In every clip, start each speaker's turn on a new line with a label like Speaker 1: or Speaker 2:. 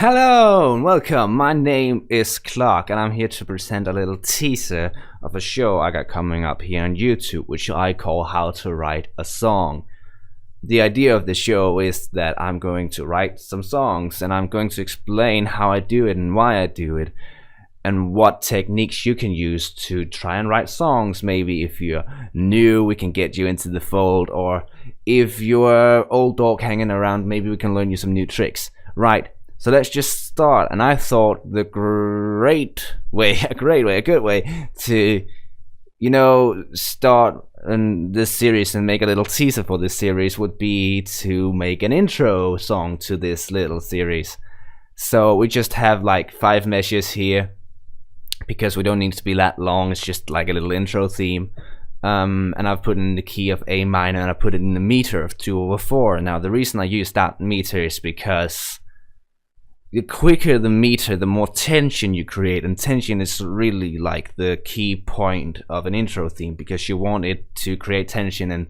Speaker 1: Hello and welcome. My name is Clark and I'm here to present a little teaser of a show I got coming up here on YouTube, which I call How to Write a Song. The idea of the show is that I'm going to write some songs and I'm going to explain how I do it and why I do it and what techniques you can use to try and write songs. Maybe if you're new, we can get you into the fold, or if you're old dog hanging around, maybe we can learn you some new tricks. Right. So let's just start, and I thought a good way to, start in this series and make a little teaser for this series would be to make an intro song to this little series. So we just have like 5 measures here, because we don't need it to be that long. It's just like a little intro theme. And I've put in the key of A minor, and I put it in the meter of 2/4. Now the reason I use that meter is because the quicker the meter, the more tension you create, and tension is really like the key point of an intro theme, because you want it to create tension and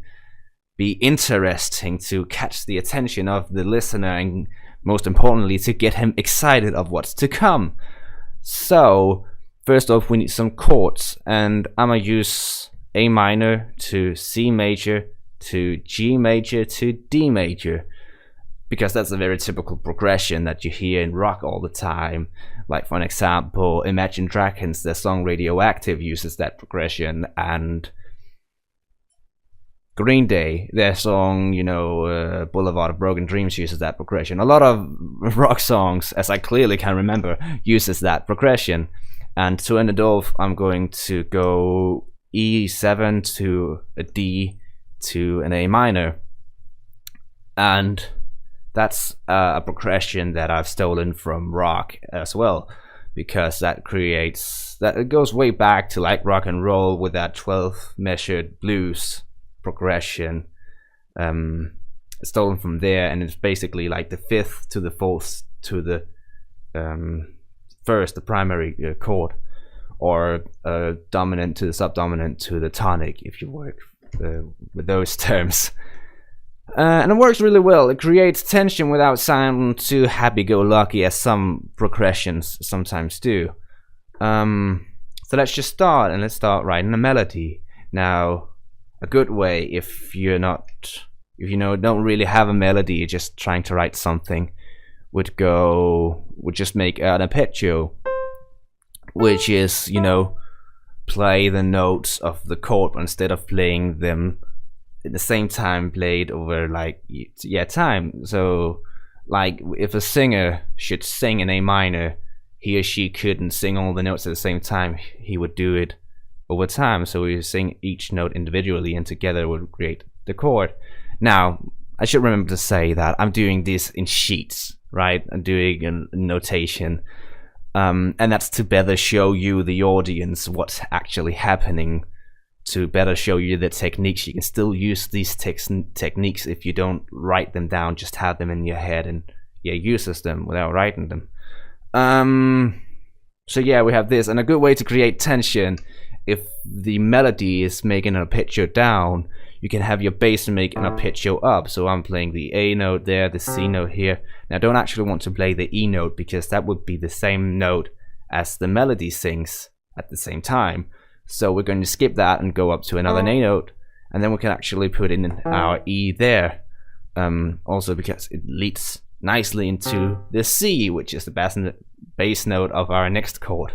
Speaker 1: be interesting to catch the attention of the listener, and most importantly to get him excited of what's to come. So first off, we need some chords, and I'm gonna use A minor to C major to G major to D major, because that's a very typical progression that you hear in rock all the time. Like, for an example, Imagine Dragons, their song Radioactive uses that progression, and Green Day, their song, Boulevard of Broken Dreams uses that progression. A lot of rock songs, as I clearly can remember, uses that progression. And to end it off, I'm going to go E7 to a D to an A minor. And that's a progression that I've stolen from rock as well, because that it goes way back to like rock and roll with that 12 measured blues progression, stolen from there, and it's basically like the 5th to the 4th to the 1st, the primary chord, or dominant to the subdominant to the tonic, if you work with those terms. And it works really well. It creates tension without sounding too happy-go-lucky, as some progressions sometimes do. So let's just start, and let's start writing a melody. Now, a good way, if you don't really have a melody, you're just trying to write something, would just make an arpeggio, which is, play the notes of the chord, but instead of playing them at the same time, played over time. So like if a singer should sing in A minor, he or she couldn't sing all the notes at the same time. He would do it over time, so we sing each note individually, and together would create the chord. Now I should remember to say that I'm doing this in sheets, right? I'm doing a notation, and that's to better show you, the audience, what's actually happening, to better show you the techniques. You can still use these techniques if you don't write them down, just have them in your head and uses them without writing them. So yeah, we have this, and a good way to create tension, if the melody is making an arpeggio down, you can have your bass make an arpeggio up. So I'm playing the A note there, the C note here. Now I don't actually want to play the E note, because that would be the same note as the melody sings at the same time. So we're going to skip that and go up to another A note, and then we can actually put in our E there. Also because it leads nicely into the C, which is the bass note of our next chord.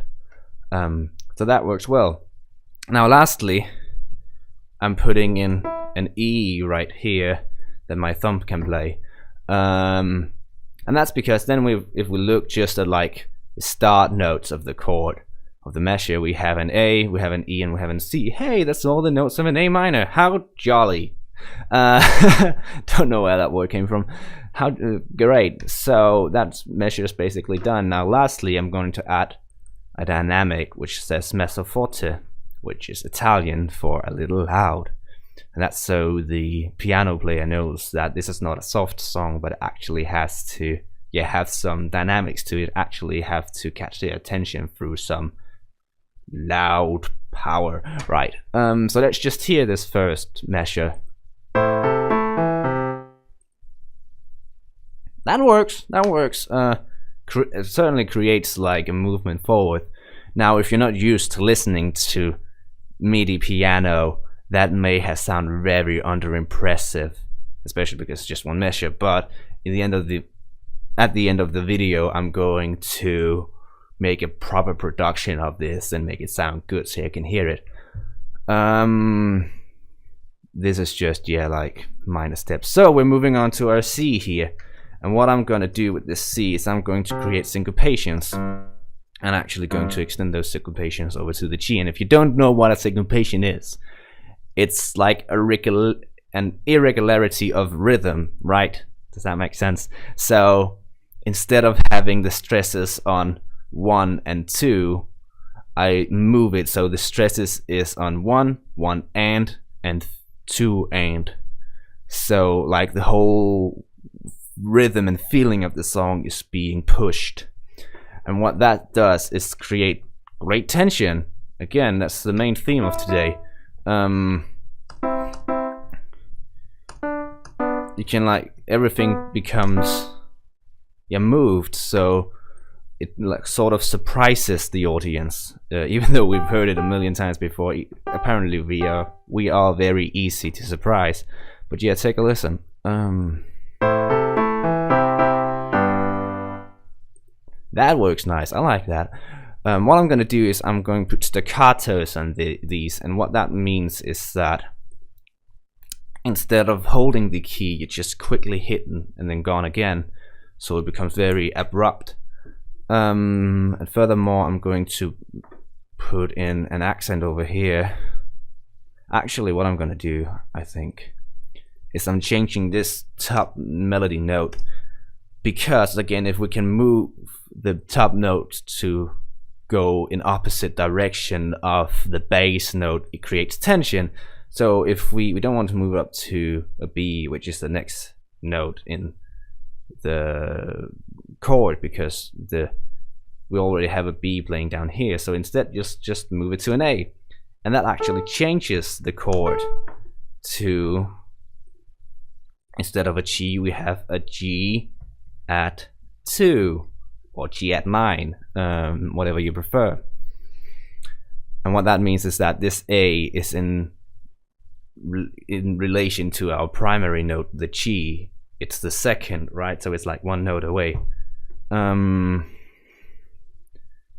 Speaker 1: So that works well. Now lastly, I'm putting in an E right here that my thumb can play. And that's because then if we look just at like the start notes of the chord, of the measure, we have an A, we have an E, and we have an C. Hey, that's all the notes of an A minor. How jolly. Don't know where that word came from. How great. So that measure is basically done. Now lastly, I'm going to add a dynamic which says mezzo forte, which is Italian for a little loud. And that's so the piano player knows that this is not a soft song, but it actually has to have some dynamics to it, actually have to catch their attention through some loud power. Right, so let's just hear this first measure. That works. it certainly creates like a movement forward. Now, if you're not used to listening to MIDI piano, that may have sound very underimpressive, especially because it's just one measure. But at the end of the video, I'm going to make a proper production of this and make it sound good so you can hear it. This is just, yeah, like minor steps. So we're moving on to our C here, and what I'm gonna do with this C is I'm going to create syncopations, and actually going to extend those syncopations over to the G. And if you don't know what a syncopation is, it's like an irregularity of rhythm, right? Does that make sense? So instead of having the stresses on 1 and 2, I move it so the stresses is on 1 and 2 and. So like the whole rhythm and feeling of the song is being pushed. And what that does is create great tension. Again, that's the main theme of today. You can, like, everything becomes, yeah, moved, so it like sort of surprises the audience. Even though we've heard it a million times before, apparently we are very easy to surprise. But yeah, take a listen. That works nice. I like that. What I'm going to do is I'm going to put staccatos on these, and what that means is that instead of holding the key, you just quickly hit and then gone again, so it becomes very abrupt. And furthermore, I'm going to put in an accent over here. Actually, what I'm going to do, I think, is I'm changing this top melody note, because again, if we can move the top note to go in opposite direction of the bass note, it creates tension. So if we don't want to move up to a B, which is the next note in the chord, because we already have a B playing down here, so instead just move it to an A, and that actually changes the chord to, instead of a G, we have a G at 2 or G at 9, whatever you prefer. And what that means is that this A is in relation to our primary note, the G. It's the second, right? So it's like one note away. And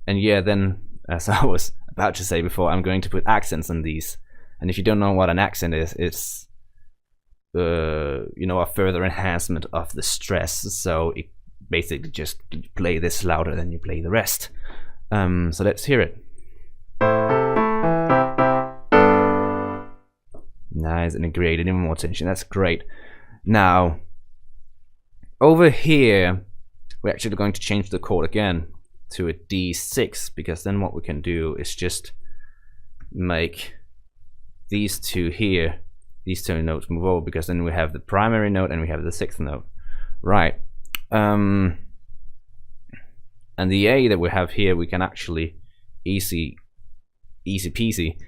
Speaker 1: yeah, then, as I was about to say before, I'm going to put accents on these. And if you don't know what an accent is, it's you know, a further enhancement of the stress. So it basically just play this louder than you play the rest. So let's hear it. Nice, and it created even more tension. That's great. Now, over here, we're actually going to change the chord again to a D6, because then what we can do is just make these two here, these two notes move over, because then we have the primary note and we have the 6th note, right? And the A that we have here, we can actually easy peasy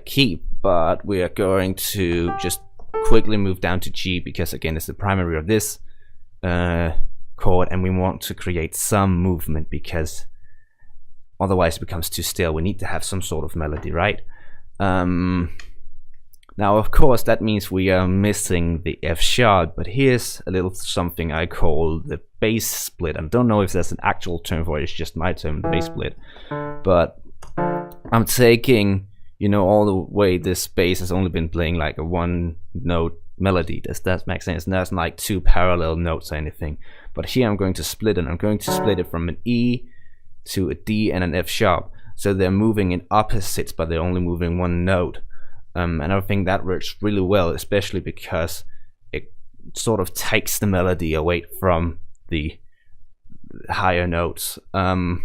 Speaker 1: keep, but we are going to just quickly move down to G, because again, it's the primary of this chord, and we want to create some movement, because otherwise it becomes too still. We need to have some sort of melody, right? Now, of course, that means we are missing the F sharp, but here's a little something I call the bass split. I don't know if there's an actual term for it, it's just my term, bass split. But I'm taking, you know, all the way this bass has only been playing like a 1-note melody. Does that make sense? And there's like 2 parallel notes or anything. But here I'm going to split it. I'm going to split it from an E to a D and an F sharp. So they're moving in opposites, but they're only moving 1 note. And I think that works really well, especially because it sort of takes the melody away from the higher notes. And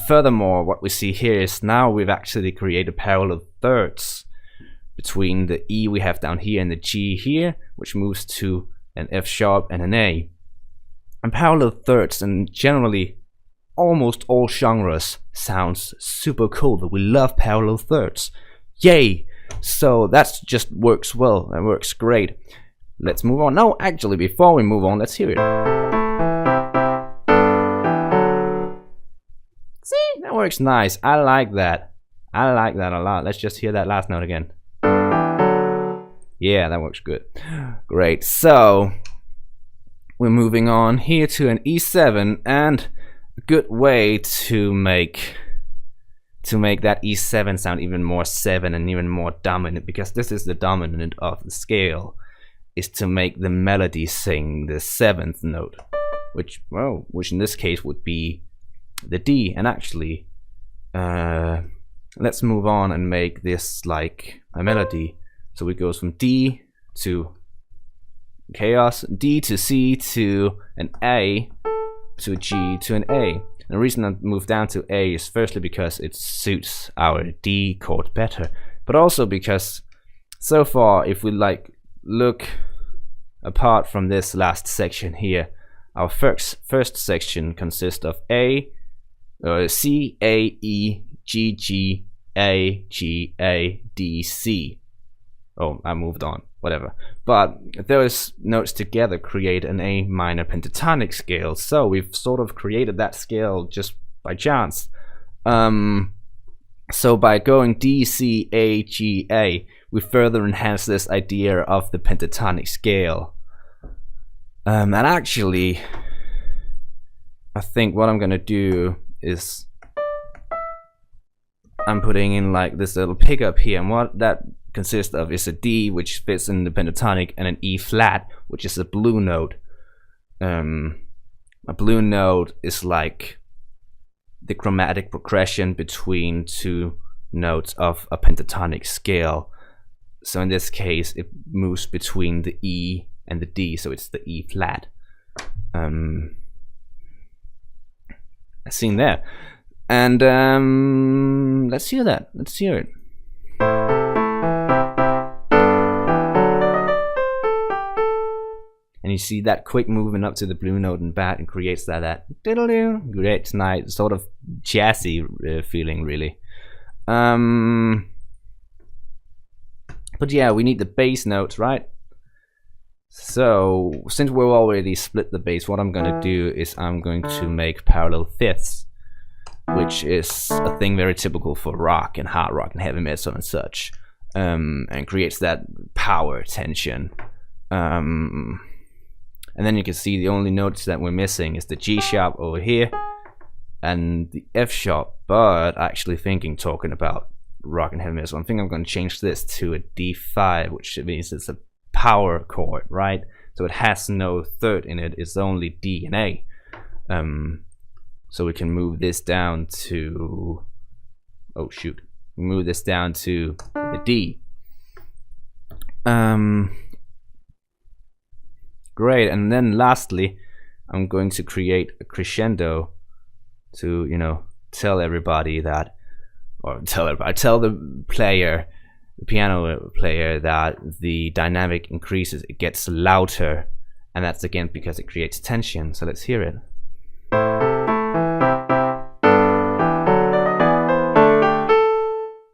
Speaker 1: furthermore, what we see here is now we've actually created parallel thirds between the E we have down here and the G here, which moves to an F sharp and an A. And parallel thirds, and generally almost all genres, sounds super cool, but we love parallel thirds. Yay! So that just works well, that works great. Let's move on. No, actually, before we move on, let's hear it. works nice. I like that. I like that a lot. Let's just hear that last note again. Yeah, that works good. Great. So we're moving on here to an E7, and a good way to make that E7 sound even more 7 and even more dominant, because this is the dominant of the scale, is to make the melody sing the 7th note, which in this case would be the D. And actually, let's move on and make this like a melody. So it goes from D to chaos, D to C to an A to a G to an A. And the reason I moved down to A is firstly because it suits our D chord better, but also because so far, if we like look apart from this last section here, our first section consists of A, C, A, E, G, G, A, G, A, D, C. Oh, I moved on, whatever. But those notes together create an A minor pentatonic scale, so we've sort of created that scale just by chance. So by going D, C, A, G, A, we further enhance this idea of the pentatonic scale. And actually, I think what I'm gonna do is I'm putting in like this little pickup here, and what that consists of is a D, which fits in the pentatonic, and an E flat, which is a blue note. A blue note is like the chromatic progression between two notes of a pentatonic scale. So in this case, it moves between the E and the D, so it's the E flat. As seen there. And let's hear that. Let's hear it. And you see that quick movement up to the blue note and bat, and creates that diddle-doo, great nice sort of jazzy feeling, really. But yeah, we need the bass notes, right? So since we've already split the bass, what I'm gonna do is I'm going to make parallel fifths, which is a thing very typical for rock and hard rock and heavy metal and such, and creates that power tension. And then you can see the only notes that we're missing is the G sharp over here and the F sharp. But actually talking about rock and heavy metal, I think I'm going to change this to a D5, which means it's a power chord, right? So it has no third in it, it's only D and A. So we can move this down to, move this down to the D. Great, and then lastly, I'm going to create a crescendo to, tell everybody that, or tell the player, the piano player, that the dynamic increases, it gets louder, and that's again because it creates tension. So let's hear it.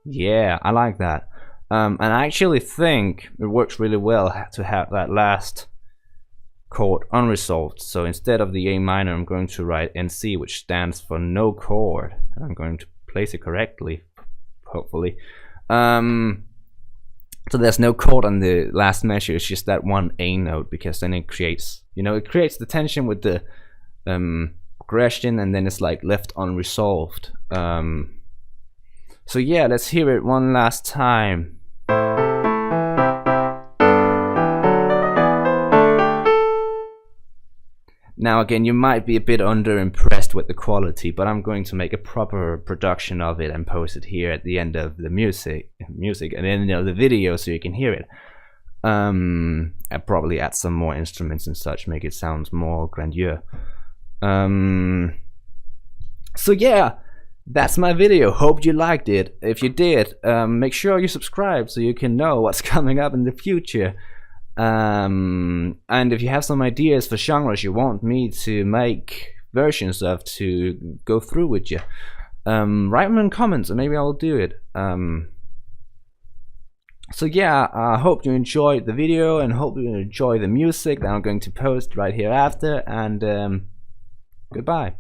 Speaker 1: Yeah, I like that. And I actually think it works really well to have that last chord unresolved. So instead of the A minor, I'm going to write NC, which stands for no chord. I'm going to place it correctly, hopefully. So there's no chord on the last measure, it's just that one A note, because then it creates, it creates the tension with the progression, and then it's like left unresolved. So yeah, let's hear it one last time. Now again, you might be a bit underimpressed with the quality, but I'm going to make a proper production of it and post it here at the end of the music and then the video, so you can hear it. I'll probably add some more instruments and such, make it sound more grandeur. So yeah, that's my video. Hope you liked it. If you did, make sure you subscribe so you can know what's coming up in the future. And if you have some ideas for genres you want me to make versions of to go through with you, write them in comments and maybe I'll do it. So yeah, I hope you enjoyed the video and hope you enjoy the music that I'm going to post right here after, and goodbye.